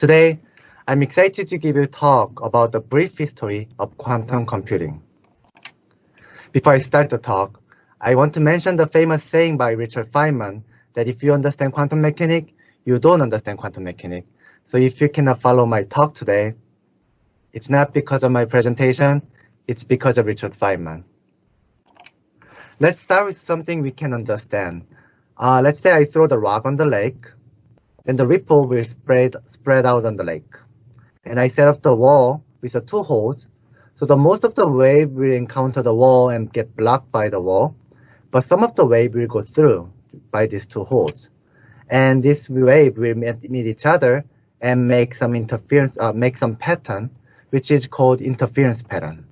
Today, I'm excited to give you a talk about the brief history of quantum computing. Before I start the talk, I want to mention the famous saying by Richard Feynman that if you understand quantum mechanics, you don't understand quantum mechanics. So if you cannot follow my talk today, it's not because of my presentation, it's because of Richard Feynman. Let's start with something we can understand. Let's say I throw the rock on the lake, then the ripple will spread out on the lake. And I set up the wall with the two holes, so the most of the wave will encounter the wall and get blocked by the wall, but some of the wave will go through by these two holes. And this wave will meet each other and make some interference, make some pattern, which is called interference pattern.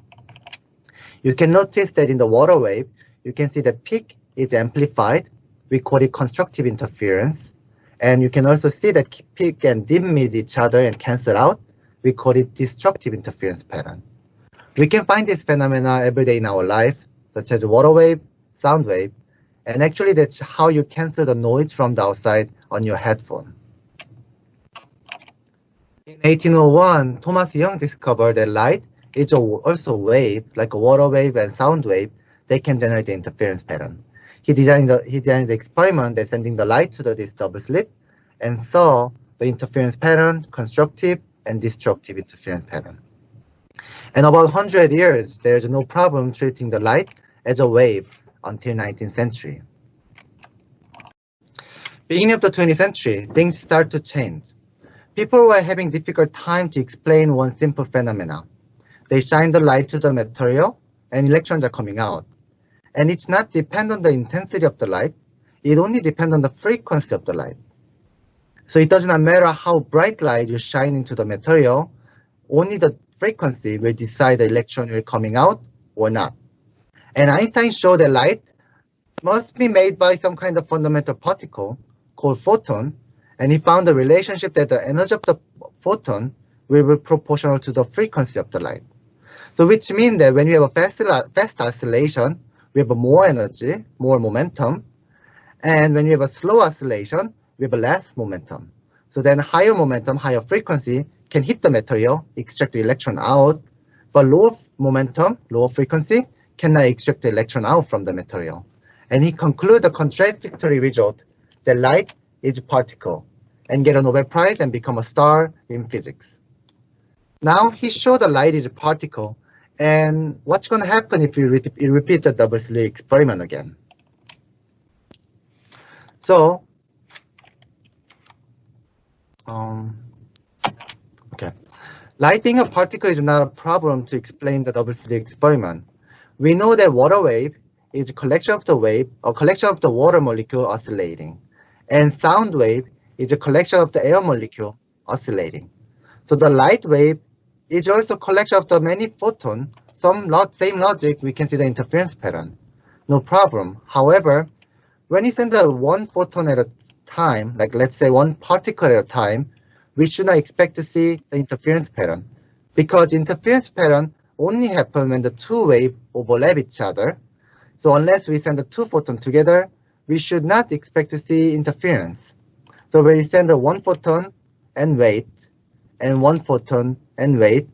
You can notice that in the water wave, you can see the peak is amplified. We call it constructive interference. And you can also see that peak and dip meet each other and cancel out. We call it destructive interference pattern. We can find this phenomena every day in our life, such as water wave, sound wave, and actually that's how you cancel the noise from the outside on your headphone. In 1801, Thomas Young discovered that light is also a wave, like a water wave and sound wave, that can generate the interference pattern. He designed the experiment that sending the light to this double slit and saw the interference pattern, constructive and destructive interference pattern. And about 100 years, there's no problem treating the light as a wave until 19th century. Beginning of the 20th century, things start to change. People were having difficult time to explain one simple phenomena. They shine the light to the material and electrons are coming out. And it's not dependent on the intensity of the light, it only depends on the frequency of the light. So it does not matter how bright light you shine into the material, only the frequency will decide the electron will coming out or not. And Einstein showed that light must be made by some kind of fundamental particle called photon, and he found the relationship that the energy of the photon will be proportional to the frequency of the light. So which means that when you have a fast oscillation, we have more energy, more momentum, and when you have a slow oscillation, we have less momentum. So then higher momentum, higher frequency can hit the material, extract the electron out, but lower momentum, lower frequency cannot extract the electron out from the material. And he concluded the contradictory result that light is a particle and get a Nobel Prize and become a star in physics. Now he showed the light is a particle, and what's going to happen if you repeat the double slit experiment again? So, light being a particle is not a problem to explain the double slit experiment. We know that water wave is a collection of the water molecule oscillating, and sound wave is a collection of the air molecule oscillating. So the light wave is also a collection of the many photons. Same logic, we can see the interference pattern. No problem. However, when you send one photon at a time, like let's say one particle at a time, we should not expect to see the interference pattern, because interference pattern only happens when the two waves overlap each other. So unless we send the two photons together, we should not expect to see interference. So when we send one photon and wait, and one photon and wait,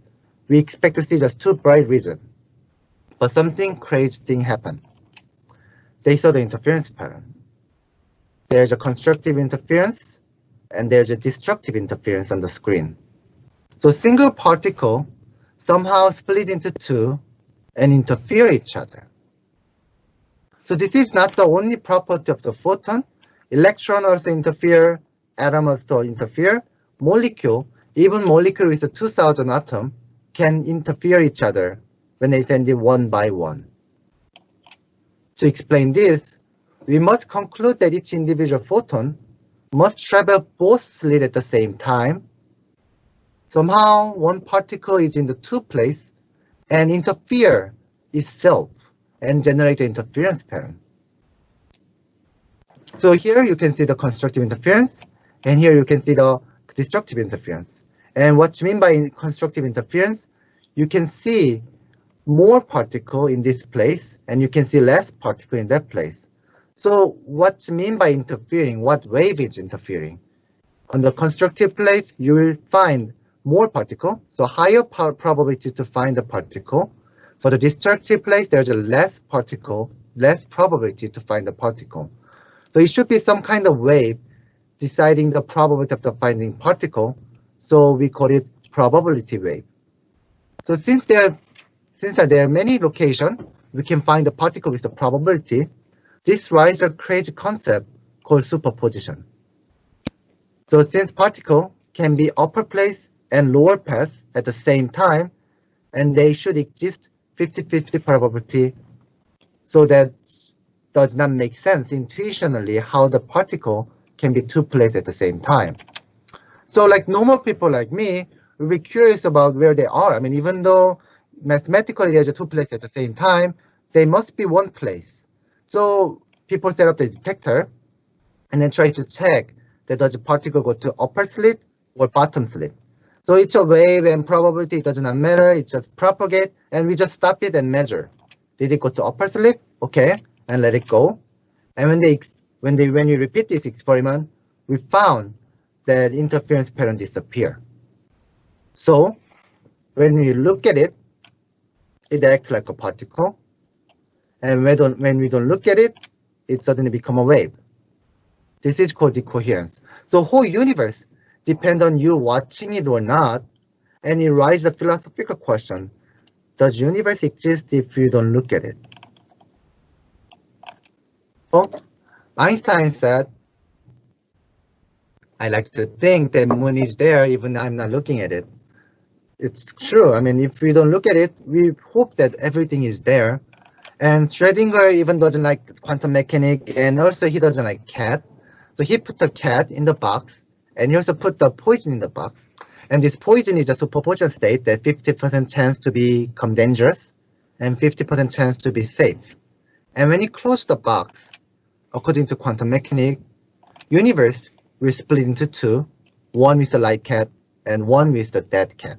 we expect to see just two bright regions. But something crazy thing happened. They saw the interference pattern. There's a constructive interference and there's a destructive interference on the screen. So single particle somehow split into two and interfere each other. So this is not the only property of the photon. Electron also interfere, atom also interfere, molecule, even molecule with 2,000 atoms can interfere each other when they send it one by one. To explain this, we must conclude that each individual photon must travel both slits at the same time. Somehow, one particle is in the two places and interfere itself and generate the interference pattern. So here you can see the constructive interference, and here you can see the destructive interference. And what's meant by constructive interference, you can see more particle in this place, and you can see less particle in that place. So what's meant by interfering? What wave is interfering? On the constructive place, you will find more particle, so higher probability to find the particle. For the destructive place, there's a less probability to find the particle. So it should be some kind of wave deciding the probability of the finding particle. So we call it probability wave. So since there are many locations, we can find the particle with the probability. This raises a crazy concept called superposition. So since particle can be upper place and lower path at the same time, and they should exist 50-50 probability, so that does not make sense intuitionally how the particle can be two places at the same time. So like normal people like me, will be curious about where they are. I mean, even though mathematically there's two places at the same time, they must be one place. So people set up the detector and then try to check that does the particle go to upper slit or bottom slit. So it's a wave and probability, it does not matter, it just propagate, and we just stop it and measure. Did it go to upper slit? Okay, and let it go. And when you repeat this experiment, we found that interference pattern disappear. So when we look at it, it acts like a particle. And when we don't look at it, it suddenly becomes a wave. This is called decoherence. So whole universe depends on you watching it or not, and it raises a philosophical question. Does universe exist if you don't look at it? Oh, Einstein said, I like to think the moon is there even I'm not looking at it. It's true. I mean, if we don't look at it, we hope that everything is there. And Schrödinger even doesn't like quantum mechanics, and also he doesn't like cat. So he put the cat in the box, and he also put the poison in the box. And this poison is a superposition state that 50% chance to become dangerous and 50% chance to be safe. And when you close the box, according to quantum mechanics, universe will split into two, one with the light cat and one with the dead cat.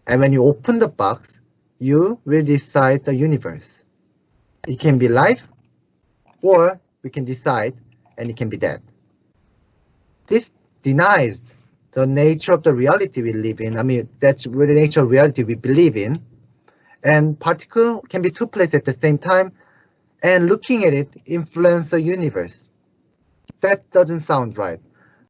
And when you open the box, you will decide the universe. It can be life, or we can decide and it can be dead. This denies the nature of the reality we live in. I mean, that's the nature of reality we believe in. And particle can be two places at the same time, and looking at it influence the universe. That doesn't sound right.